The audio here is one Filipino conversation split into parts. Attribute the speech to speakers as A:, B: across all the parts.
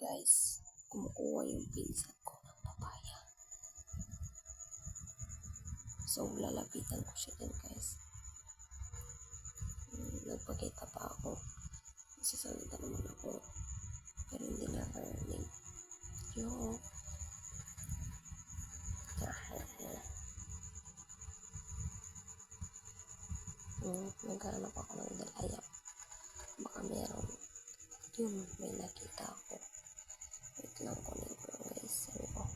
A: guys, kumukuha yung pinsan ko ng papaya. So, lalapitan ko siya din guys. Nagpakita pa ako. Nagsasalita naman ako. Pero hindi na earning. Yo. Naghanap ako ng dalayap. Baka meron. Yun, may nakita ako. Wait lang, kunin ko lang guys. Sabi ko.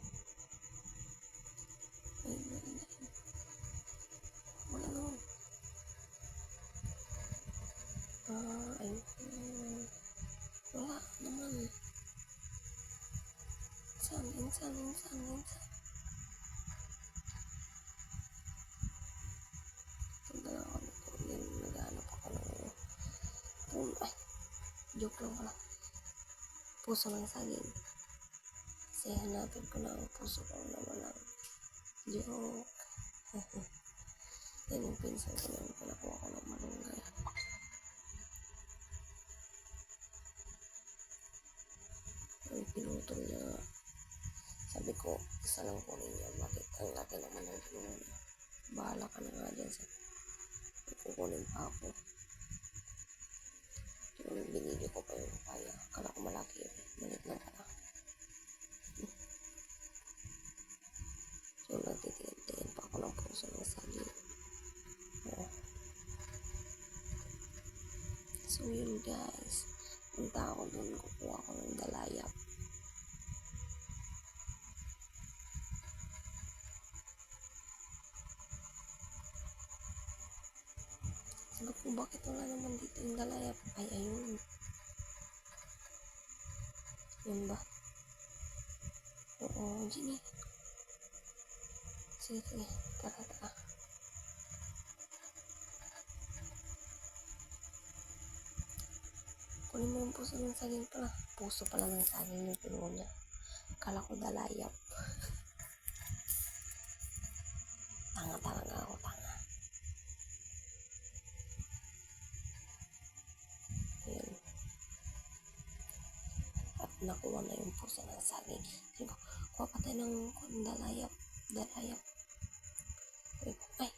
A: Wala naman. Ayun. Wala naman. Insan. Tanda ako nito. Yun, naghanap ako ng joke lang pala. Puso ng saging. Kasi hanapin ko na ang puso ko na walang joke. Yan yung pinsan ko na yung pinakuha ko ng malunggay. Yung pinutol niya. Sabi ko, isa lang kunin niya. Bakit ang laki naman ng pinungan niya? Bahala ka na nga dyan. Kukunin pa ako. Yung binili ko pa yung papaya. Akala ko malaki yun. Malit lang pala. So, nagtitingin pa ako ng puso ng saging. So, yun guys. Punta ako dun. Kukuha ko ng dalayap. Sabi ko, bakit wala naman dito yung dalayap? Ay, ayun. Yun ba? Oo, Ginny. Sige. Tara. Kunin mo yung puso ng saging pala. Puso pala ng saging yung pinuha niya. Akala ko dalayap. Tanga talaga ako, tanga. Ayan. At nakuha na yung puso ng saging. Sabi ko, kuha pa tayo ng dalayap. Ay,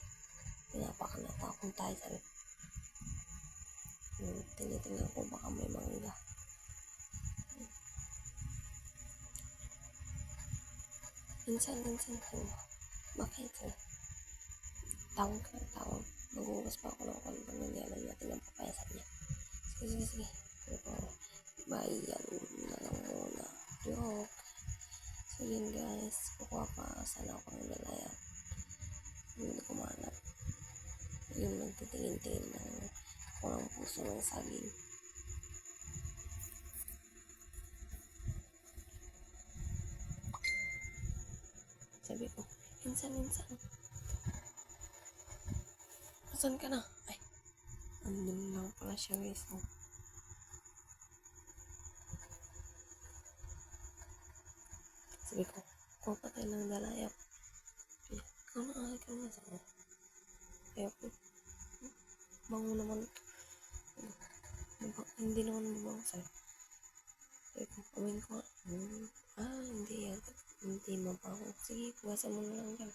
A: pinapakanata akong tayo. Sabi ko, tinitingnan ko baka may mangga. Minsan. Bakit? Tawag. Maghugas pa ako ng konti. Nandiyaman natin ang papaya sa niya. Sige. Bayan na lang muna. Joke. So yun guys. Kukuha pa. Sana ako ng dalayap. Hindi ko mahanap. Yun, nagtitingin-tingin ng kurang puso ng saging. Sabi ko, insan. Asan ka na? Ay, andun lang pala siya guys. Sabi ko, kuha pa tayo ng dalayap. Ikaw na. Sabi ko, kaya po, bango naman. Hindi naman mabango. Sabi ko, amin ko. Hindi mabango. Sige, puwasan mo na lang dyan.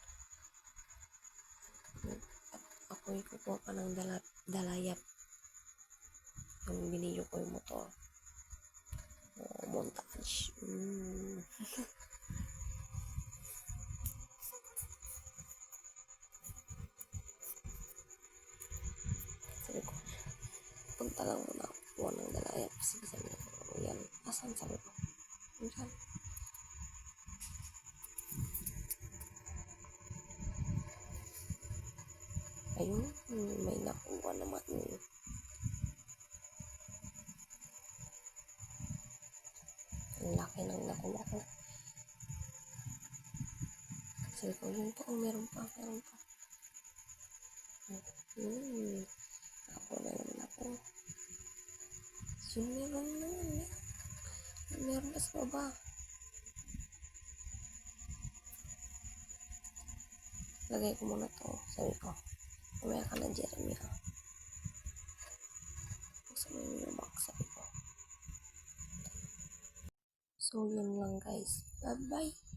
A: Ako'y kukuha pa ng dalayap. Yung binidyo ko yung motor. Montage. Sabi ko, punta lang muna ako kuha ng dalayap. Sige, sabi ko, yan. Asan? Sabi ko, yan. Ayun, may nakuha naman. Ang laki ng nakuha ko. Sabi ko, yun po, meron pa. Ako na naman ako. So, meron na sa baba. Lagay ko muna to. Sabi ko, umaya ka na Jeremy ha. Buksan mo yung box, sabi ko. So, So, yun lang guys. Bye-bye.